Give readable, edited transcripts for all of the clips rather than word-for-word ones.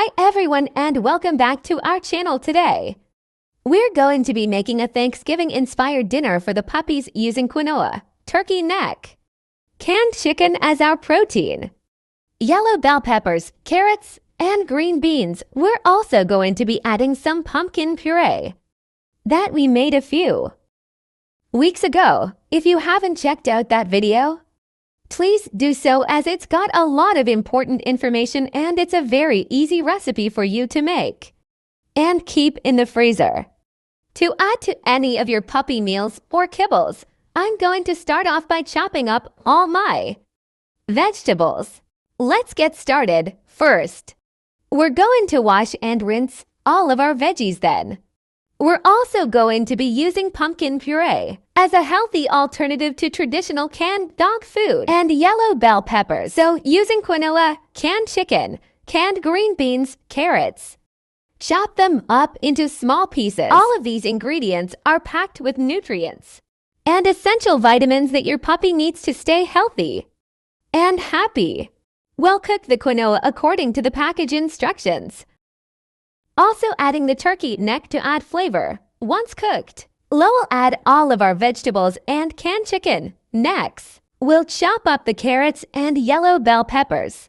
Hi everyone and welcome back to our channel today. We're going to be making a Thanksgiving-inspired dinner for the puppies using quinoa, turkey neck, canned chicken as our protein, yellow bell peppers, carrots, and green beans. We're also going to be adding some pumpkin puree that we made a few weeks ago. If you haven't checked out that video, please do so, as it's got a lot of important information and it's a very easy recipe for you to make and keep in the freezer. To add to any of your puppy meals or kibbles, I'm going to start off by chopping up all my vegetables. Let's get started. First, we're going to wash and rinse all of our veggies then. We're also going to be using pumpkin puree as a healthy alternative to traditional canned dog food, and yellow bell peppers. So using quinoa, canned chicken, canned green beans, carrots. Chop them up into small pieces. All of these ingredients are packed with nutrients and essential vitamins that your puppy needs to stay healthy and happy. We'll cook the quinoa according to the package instructions, also adding the turkey neck to add flavor. Once cooked, we'll add all of our vegetables and canned chicken. Next, we'll chop up the carrots and yellow bell peppers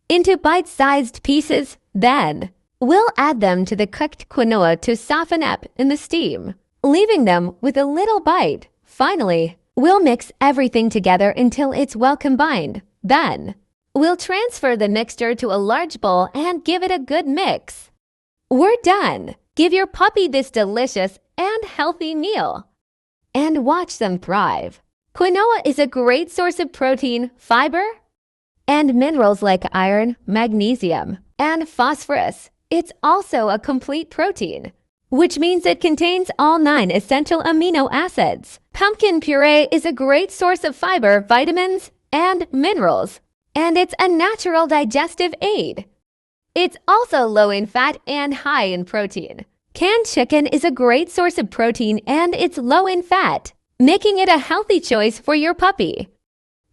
into bite-sized pieces. Then, we'll add them to the cooked quinoa to soften up in the steam, leaving them with a little bite. Finally, we'll mix everything together until it's well combined. Then, we'll transfer the mixture to a large bowl and give it a good mix. We're done. Give your puppy this delicious and healthy meal and watch them thrive. Quinoa is a great source of protein, fiber, and minerals like iron, magnesium, and phosphorus. It's also a complete protein, which means it contains all 9 essential amino acids. Pumpkin puree is a great source of fiber, vitamins, and minerals, and it's a natural digestive aid. It's also low in fat and high in protein. Canned chicken is a great source of protein and it's low in fat, making it a healthy choice for your puppy.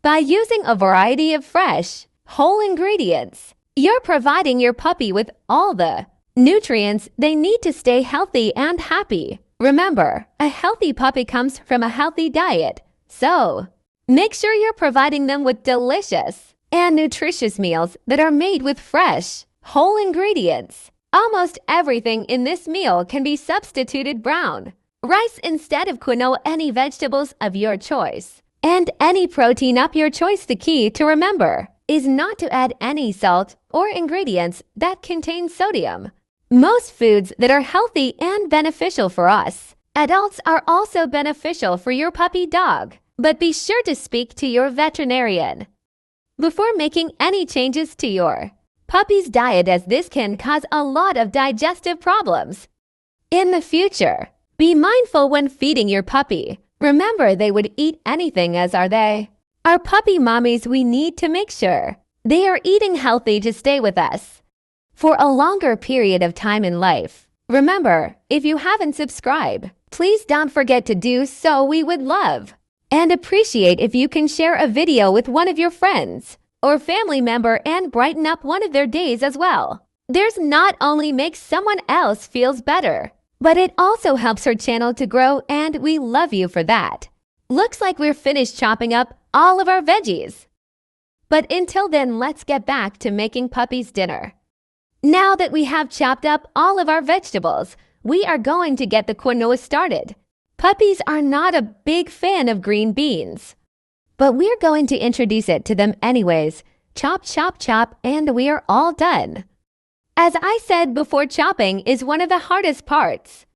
By using a variety of fresh, whole ingredients, you're providing your puppy with all the nutrients they need to stay healthy and happy. Remember, a healthy puppy comes from a healthy diet, so make sure you're providing them with delicious and nutritious meals that are made with fresh, whole ingredients. Almost everything in this meal can be substituted brown rice instead of quinoa, any vegetables of your choice, and any protein of your choice. The key to remember is not to add any salt or ingredients that contain sodium. Most foods that are healthy and beneficial for us adults are also beneficial for your puppy dog, but be sure to speak to your veterinarian before making any changes to your puppy's diet, as this can cause a lot of digestive problems in the future. Be mindful when feeding your puppy. Remember, they would eat anything, as are they. Our puppy mommies, we need to make sure they are eating healthy to stay with us for a longer period of time in life. Remember, if you haven't subscribed, please don't forget to do so. We would love and appreciate if you can share a video with one of your friends or family member and brighten up one of their days as well. There's not only makes someone else feels better, but it also helps her channel to grow, and we love you for that. Looks like we're finished chopping up all of our veggies. But until then, let's get back to making puppy's dinner. Now that we have chopped up all of our vegetables, we are going to get the quinoa started. Puppies are not a big fan of green beans, but we're going to introduce it to them anyways. Chop, chop, chop, and we are all done. As I said before, chopping is one of the hardest parts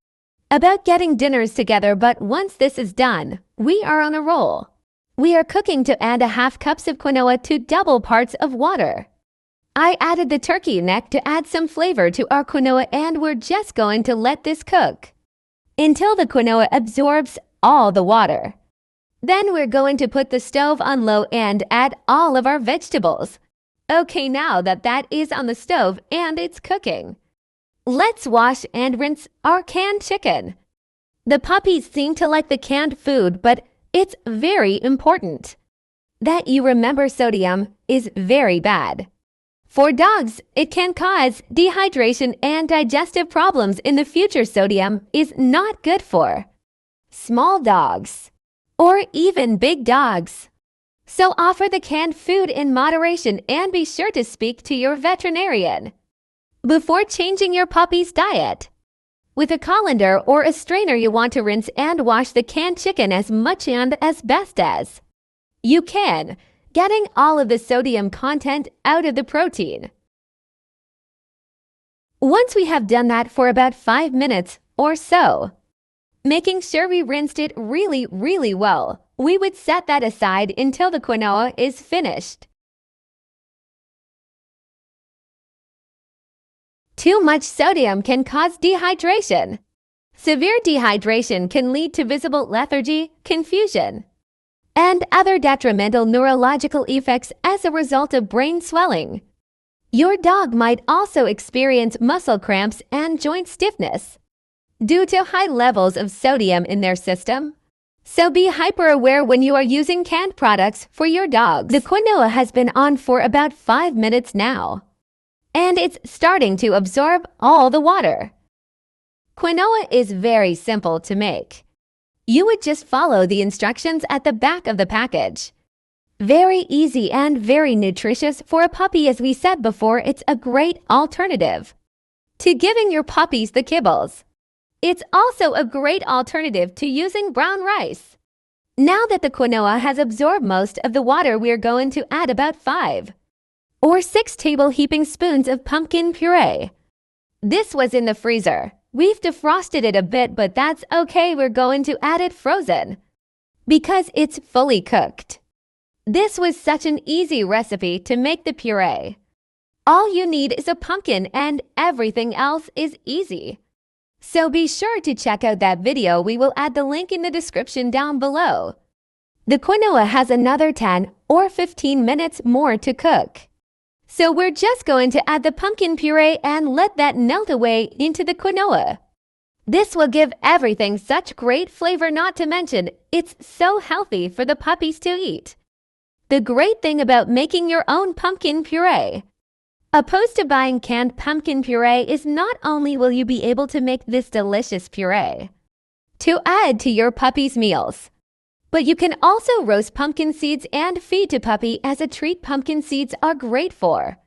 about getting dinners together, but once this is done, we are on a roll. We are cooking to add 1/2 cups of quinoa to double parts of water. I added the turkey neck to add some flavor to our quinoa, and we're just going to let this cook until the quinoa absorbs all the water. Then we're going to put the stove on low and add all of our vegetables. Okay, now that that is on the stove and it's cooking, let's wash and rinse our canned chicken. The puppies seem to like the canned food, but it's very important that you remember sodium is very bad For dogs, it can cause dehydration and digestive problems in the future. Sodium is not good for small dogs or even big dogs. So offer the canned food in moderation and be sure to speak to your veterinarian before changing your puppy's diet. With a colander or a strainer, you want to rinse and wash the canned chicken as much and as best as you can, getting all of the sodium content out of the protein. Once we have done that for about 5 minutes or so, making sure we rinsed it really well, we would set that aside until the quinoa is finished. Too much sodium can cause dehydration. Severe dehydration can lead to visible lethargy, confusion, and other detrimental neurological effects as a result of brain swelling. Your dog might also experience muscle cramps and joint stiffness due to high levels of sodium in their system. So be hyper-aware when you are using canned products for your dogs. The quinoa has been on for about 5 minutes now, and it's starting to absorb all the water. Quinoa is very simple to make. You would just follow the instructions at the back of the package. Very easy and very nutritious for a puppy. As we said before, it's a great alternative to giving your puppies the kibbles. It's also a great alternative to using brown rice. Now that the quinoa has absorbed most of the water, we're going to add about 5 or 6 table heaping spoons of pumpkin puree. This was in the freezer. We've defrosted it a bit, but that's okay. We're going to add it frozen because it's fully cooked. This was such an easy recipe to make the puree. All you need is a pumpkin and everything else is easy. So be sure to check out that video. We will add the link in the description down below. The quinoa has another 10 or 15 minutes more to cook. So we're just going to add the pumpkin puree and let that melt away into the quinoa. This will give everything such great flavor, not to mention it's so healthy for the puppies to eat. The great thing about making your own pumpkin puree, opposed to buying canned pumpkin puree, is not only will you be able to make this delicious puree to add to your puppy's meals, but you can also roast pumpkin seeds and feed to puppy as a treat. Pumpkin seeds are great for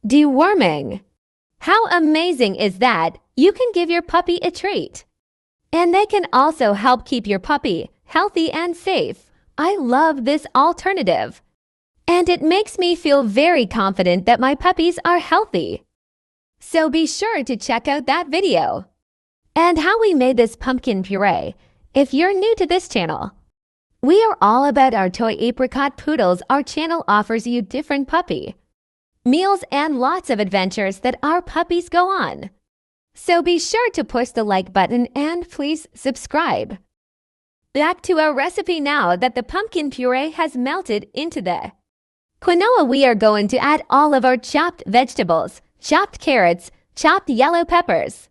deworming. How amazing is that? You can give your puppy a treat, and they can also help keep your puppy healthy and safe. I love this alternative, and it makes me feel very confident that my puppies are healthy. So be sure to check out that video and how we made this pumpkin puree. If you're new to this channel, we are all about our toy apricot poodles. Our channel offers you different puppy meals and lots of adventures that our puppies go on. So be sure to push the like button and please subscribe. Back to our recipe. Now that the pumpkin puree has melted into the quinoa, we are going to add all of our chopped vegetables, chopped carrots, chopped yellow peppers,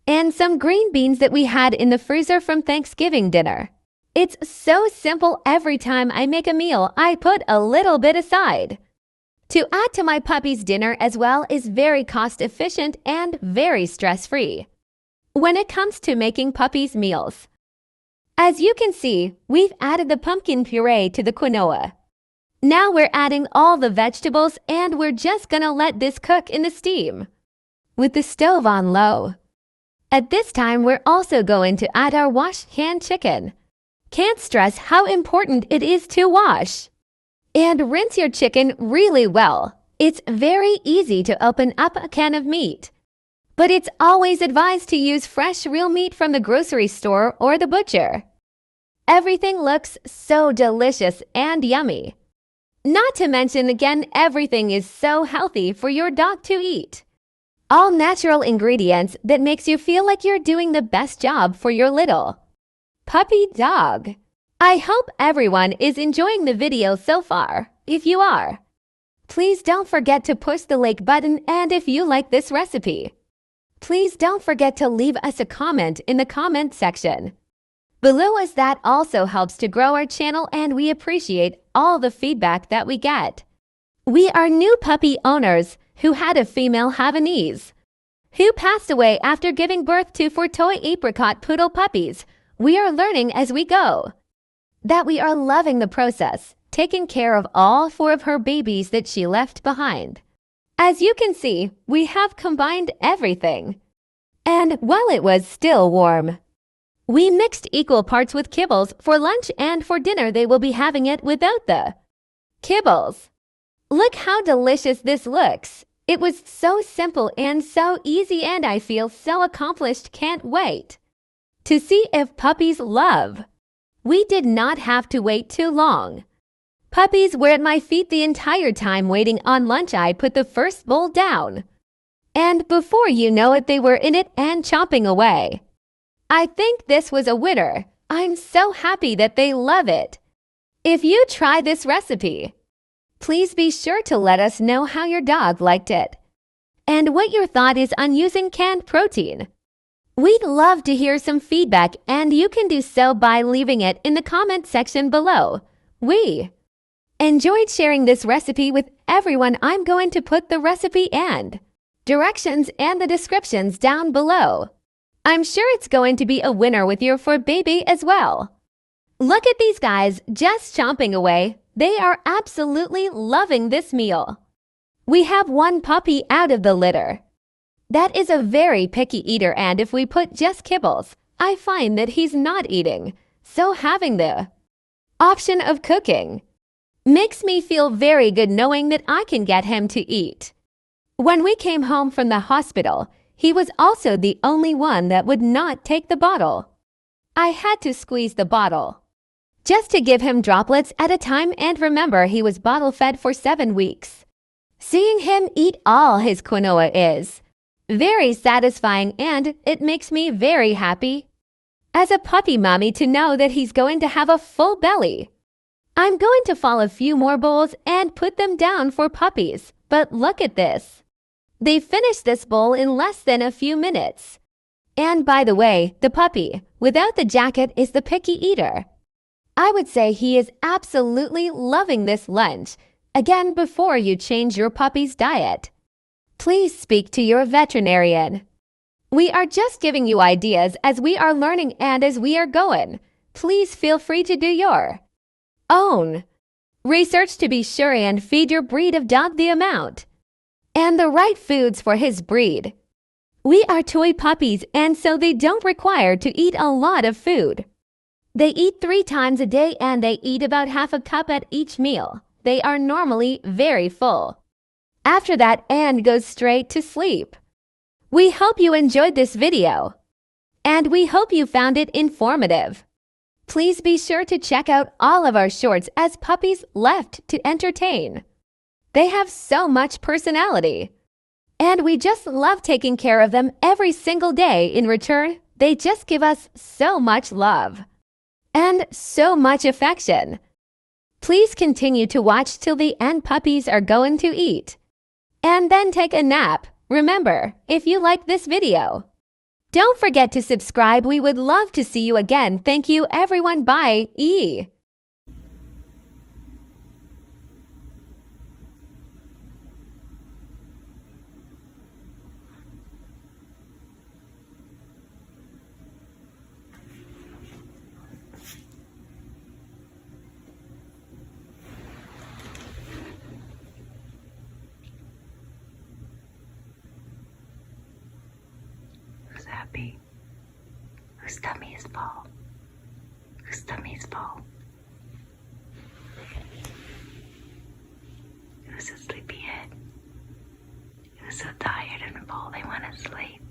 and some green beans that we had in the freezer from Thanksgiving dinner. It's so simple. Every time I make a meal, I put a little bit aside to add to my puppy's dinner as well. Is very cost efficient and very stress-free when it comes to making puppies' meals. As you can see, we've added the pumpkin puree to the quinoa. Now we're adding all the vegetables and we're just gonna let this cook in the steam with the stove on low. At this time, we're also going to add our washed canned chicken. Can't stress how important it is to wash and rinse your chicken really well. It's very easy to open up a can of meat, but it's always advised to use fresh real meat from the grocery store or the butcher. Everything looks so delicious and yummy. Not to mention, again, everything is so healthy for your dog to eat. All natural ingredients that makes you feel like you're doing the best job for your little puppy dog. I hope everyone is enjoying the video so far. If you are, please don't forget to push the like button, and if you like this recipe, please don't forget to leave us a comment in the comment section below, as that also helps to grow our channel and we appreciate all the feedback that we get. We are new puppy owners who had a female Havanese, who passed away after giving birth to 4 toy apricot poodle puppies. We are learning as we go that we are loving the process, taking care of all 4 of her babies that she left behind. As you can see, we have combined everything. And while it was still warm, we mixed equal parts with kibbles for lunch, and for dinner they will be having it without the kibbles. Look how delicious this looks. It was so simple and so easy, and I feel so accomplished. Can't wait to see if puppies love. We did not have to wait too long. Puppies were at my feet the entire time waiting on lunch. I put the first bowl down, and before you know it, they were in it and chomping away. I think this was a winner. I'm so happy that they love it. If you try this recipe, please be sure to let us know how your dog liked it and what your thought is on using canned protein. We'd love to hear some feedback, and you can do so by leaving it in the comment section below. We enjoyed sharing this recipe with everyone. I'm going to put the recipe and directions and the descriptions down below. I'm sure it's going to be a winner with your 4 baby as well. Look at these guys just chomping away. They are absolutely loving this meal. We have 1 puppy out of the litter. That is a very picky eater, and if we put just kibbles, I find that he's not eating. So having the option of cooking makes me feel very good, knowing that I can get him to eat. When we came home from the hospital, he was also the only one that would not take the bottle. I had to squeeze the bottle just to give him droplets at a time, and remember, he was bottle fed for 7 weeks. Seeing him eat all his quinoa is very satisfying, and it makes me very happy as a puppy mommy to know that he's going to have a full belly. I'm going to fill a few more bowls and put them down for puppies, but look at this. They finished this bowl in less than a few minutes. And by the way, the puppy without the jacket is the picky eater. I would say he is absolutely loving this lunch. Again, before you change your puppy's diet, please speak to your veterinarian. We are just giving you ideas as we are learning and as we are going. Please feel free to do your own research to be sure and feed your breed of dog the amount and the right foods for his breed. We are toy puppies, and so they don't require to eat a lot of food. They eat 3 times a day, and they eat about half a cup at each meal. They are normally very full after that and goes straight to sleep. We hope you enjoyed this video, and we hope you found it informative. Please be sure to check out all of our shorts, as puppies left to entertain. They have so much personality, and we just love taking care of them every single day. In return, they just give us so much love and so much affection. Please continue to watch till the end. Puppies are going to eat and then take a nap. Remember, if you like this video, don't forget to subscribe. We would love to see you again. Thank you, everyone. Bye. Who's happy? Whose tummy is full? Whose tummy is full? Who's a sleepyhead? Who's so tired and full they want to sleep?